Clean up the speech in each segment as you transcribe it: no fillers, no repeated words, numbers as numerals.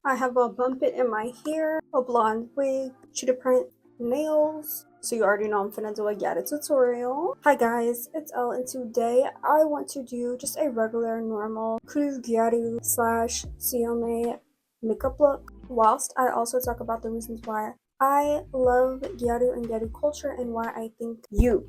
I have a bump it in my hair, a blonde wig, cheetah print nails. So you already know I'm finna do a Gyaru tutorial. Hi guys, it's Elle, and today I want to do just a regular normal Gyaru slash Siome makeup look, whilst I also talk about the reasons why I love Gyaru and Gyaru culture and why I think you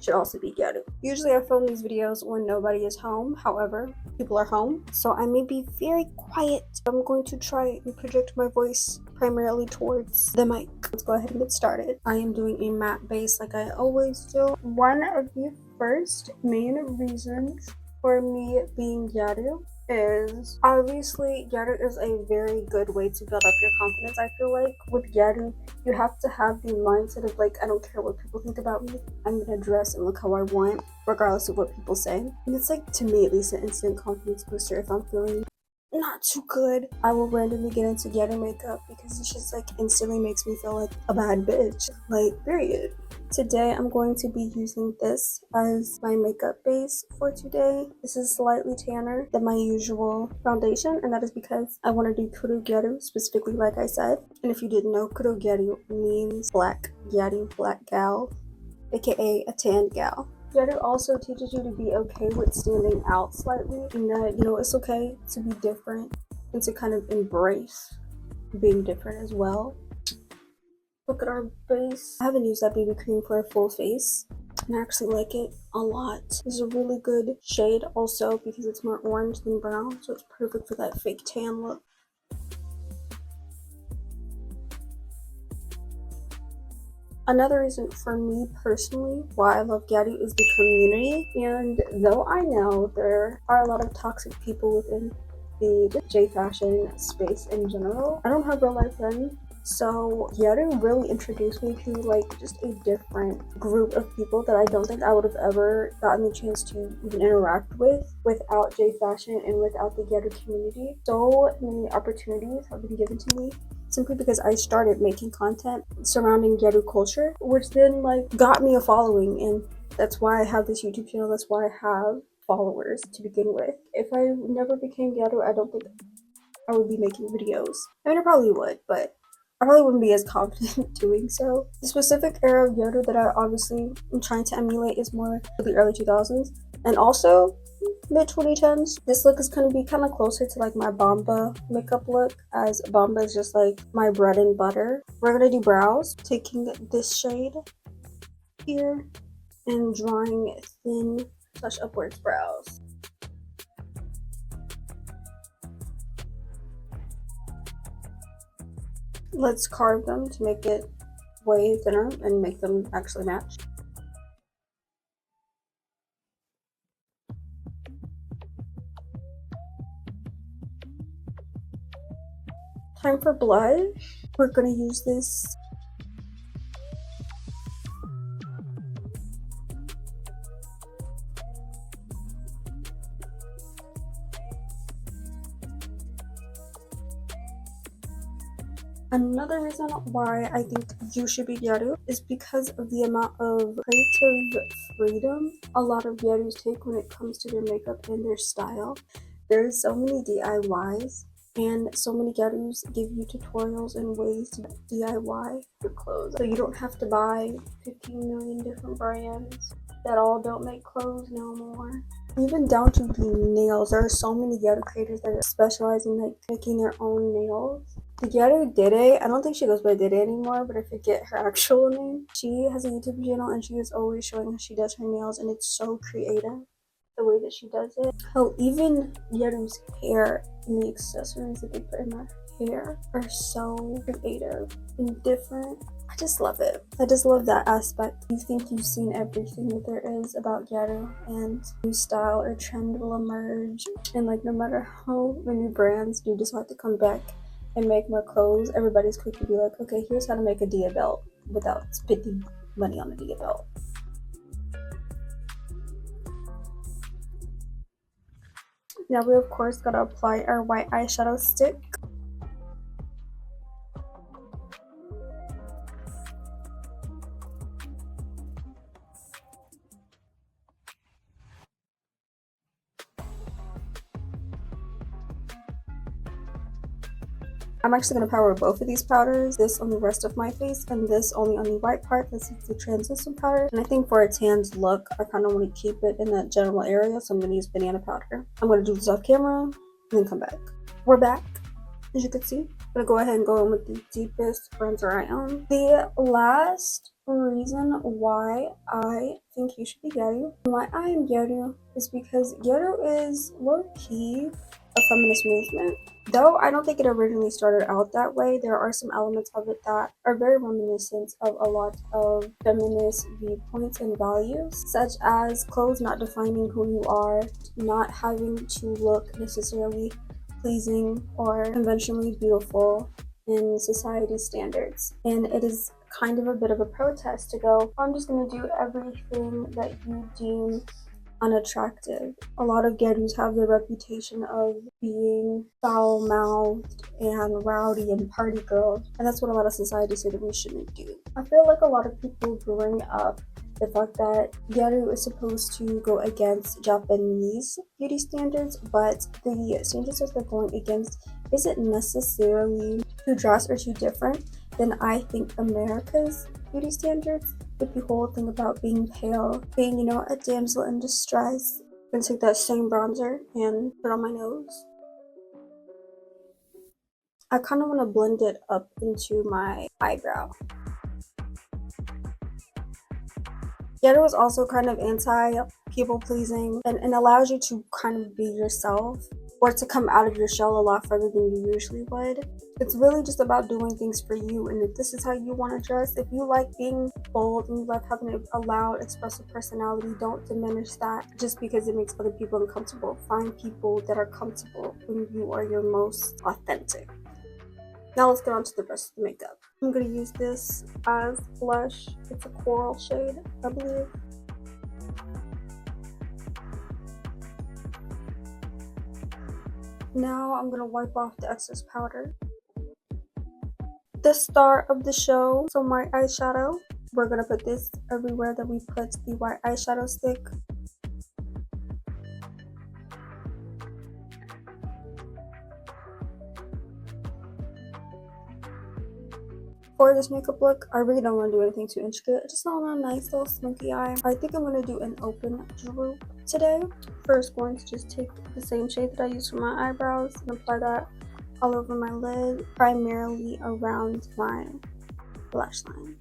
should also be Gyaru. Usually I film these videos when nobody is home, however, people are home, so I may be very quiet. I'm going to try and project my voice primarily towards the mic. Let's go ahead and get started. I am doing a matte base like I always do. One of the first main reasons for me being Gyaru is obviously Gyaru is a very good way to build up your confidence. I feel like with Gyaru you have to have the mindset of like, I don't care what people think about me, I'm gonna dress and look how I want regardless of what people say. And it's like, to me at least, an instant confidence booster. If I'm feeling not too good, I will randomly get into Gyaru makeup because it's just like instantly makes me feel like a bad bitch, like, period. Today I'm going to be using this as my makeup base for today. This is slightly tanner than my usual foundation, and that is because I want to do Kuru Gyaru specifically, like I said. And if you didn't know, Kuru Gyaru means black Gyaru, black gal, aka a tan gal. Gyaru also teaches you to be okay with standing out slightly, and that, you know, it's okay to be different and to kind of embrace being different as well. Look at our base. I haven't used that BB cream for a full face, and I actually like it a lot. This is a really good shade also because it's more orange than brown, so it's perfect for that fake tan look. Another reason for me personally why I love Gyaru is the community, and though I know there are a lot of toxic people within the jfashion space in general, I don't have real life friends. So Gyaru really introduced me to like just a different group of people that I don't think I would have ever gotten the chance to even interact with without jfashion and without the Gyaru community. So many opportunities have been given to me simply because I started making content surrounding Gyaru culture, which then like got me a following, and that's why I have this YouTube channel. That's why I have followers to begin with. If I never became Gyaru, I don't think I would be making videos. I mean, I probably would, but I probably wouldn't be as confident doing so. The specific era of Gyaru that I obviously am trying to emulate is more the early 2000s and also mid 2010s. This look is going to be kind of closer to like my Bomba makeup look, as Bomba is just like my bread and butter. We're going to do brows, taking this shade here and drawing thin touch upwards brows. Let's carve them to make it way thinner and make them actually match. Time for blush. We're gonna use this Another reason why I think you should be Gyaru is because of the amount of creative freedom a lot of Gyarus take when it comes to their makeup and their style. There's so many DIYs, and so many Gyarus give you tutorials and ways to DIY your clothes. So you don't have to buy 15 million different brands that all don't make clothes no more. Even down to the nails, there are so many Gyaru creators that specialize in like making their own nails. The Gyaru Dede, I don't think she goes by Dede anymore, but I forget her actual name. She has a YouTube channel and she is always showing how she does her nails, and it's so creative the way that she does it. How even Gyaru's hair and the accessories that they put in their hair are so creative and different. I just love it. I just love that aspect. You think you've seen everything that there is about Gyaru, and new style or trend will emerge, and like no matter how many brands do decide to come back and make more clothes, everybody's quick to be like, okay, here's how to make a Dia belt without spending money on a Dia belt. Now we of course gotta apply our white eyeshadow stick. I'm actually going to powder both of these powders, this on the rest of my face and this only on the white part. This is the translucent powder, and I think for a tanned look I kind of want to keep it in that general area, so I'm going to use banana powder. I'm going to do this off camera and then come back. We're back. As you can see, I'm going to go ahead and go in with the deepest bronzer I own. The last reason why I think you should be Gyaru, why I am Gyaru, is because Gyaru is low-key a feminist movement. Though I don't think it originally started out that way, there are some elements of it that are very reminiscent of a lot of feminist viewpoints and values, such as clothes not defining who you are, not having to look necessarily pleasing or conventionally beautiful in society's standards. And it is kind of a bit of a protest to go, I'm just going to do everything that you deem unattractive. A lot of Gyarus have the reputation of being foul-mouthed and rowdy and party girls, and that's what a lot of society say that we shouldn't do. I feel like a lot of people bring up the fact that Gyaru is supposed to go against Japanese beauty standards, but the standards that they're going against isn't necessarily too drastic or too different than I think America's beauty standards, with the whole thing about being pale, being, you know, a damsel in distress. I'm gonna take that same bronzer and put it on my nose. I kind of want to blend it up into my eyebrow. Gyaru is also kind of anti-people pleasing and allows you to kind of be yourself, or to come out of your shell a lot further than you usually would. It's really just about doing things for you, and if this is how you want to dress, if you like being bold and you like having a loud, expressive personality, don't diminish that just because it makes other people uncomfortable. Find people that are comfortable when you are your most authentic. Now let's get on to the rest of the makeup. I'm going to use this as blush. It's a coral shade, I believe. Now I'm going to wipe off the excess powder. The star of the show, some white eyeshadow. We're going to put this everywhere that we put the white eyeshadow stick. For this makeup look, I really don't want to do anything too intricate. I just want a nice little smoky eye. I think I'm going to do an open droop today. First, going to just take the same shade that I used for my eyebrows and apply that all over my lid, primarily around my lash line.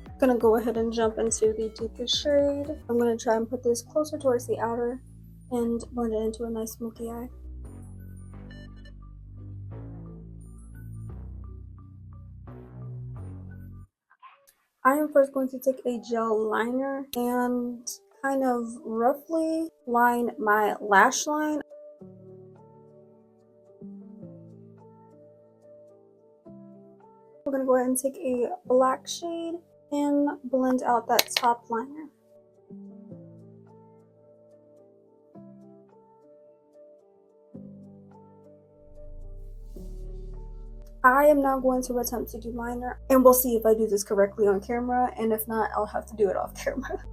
I'm going to go ahead and jump into the deepest shade. I'm going to try and put this closer towards the outer and blend it into a nice smoky eye. I am first going to take a gel liner and kind of roughly line my lash line. We're going to go ahead and take a black shade and blend out that top liner. I am now going to attempt to do liner, and we'll see if I do this correctly on camera, and if not, I'll have to do it off camera.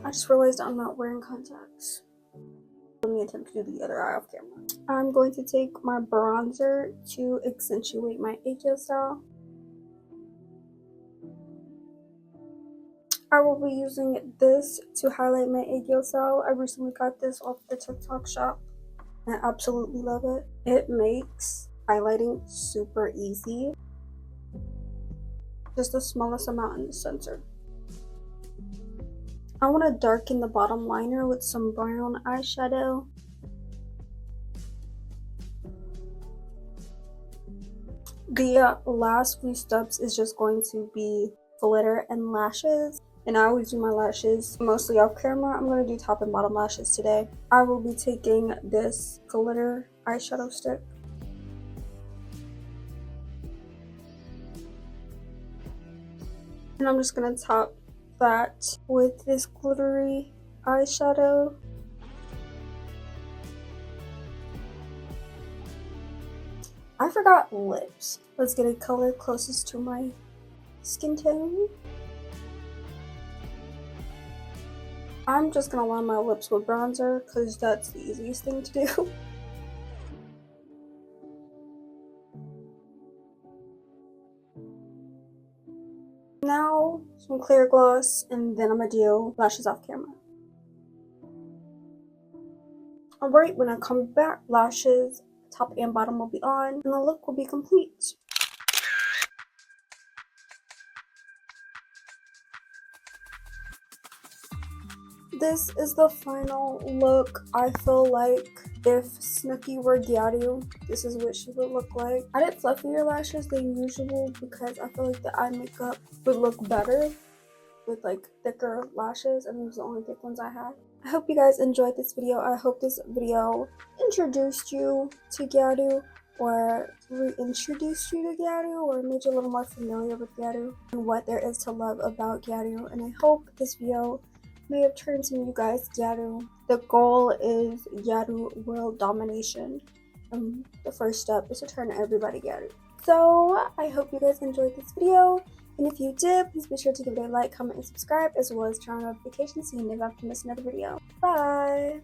I just realized I'm not wearing contacts. Let me attempt to do the other eye off camera. I'm going to take my bronzer to accentuate my egg style. I will be using this to highlight my egg style. I recently got this off the TikTok shop and I absolutely love it. It makes highlighting super easy. Just the smallest amount in the center. I want to darken the bottom liner with some brown eyeshadow. The last few steps is just going to be glitter and lashes. And I always do my lashes mostly off camera. I'm going to do top and bottom lashes today. I will be taking this glitter eyeshadow stick. And I'm just going to top that with this glittery eyeshadow. I forgot lips. Let's get a color closest to my skin tone. I'm just gonna line my lips with bronzer because that's the easiest thing to do. Now, some clear gloss, and then I'm gonna do lashes off camera. Alright, when I come back, lashes, top and bottom will be on, and the look will be complete. This is the final look. I feel like if Snooki were Gyaru, this is what she would look like. I did fluffier lashes than usual because I feel like the eye makeup would look better with like thicker lashes, and those are the only thick ones I had. I hope you guys enjoyed this video. I hope this video introduced you to Gyaru, or reintroduced you to Gyaru, or made you a little more familiar with Gyaru and what there is to love about Gyaru. And I hope this video may have turned some of you guys Gyaru. The goal is Gyaru world domination, and the first step is to turn everybody Gyaru. So I hope you guys enjoyed this video, and if you did, please be sure to give it a like, comment, and subscribe, as well as turn on notifications so you never have to miss another video. Bye!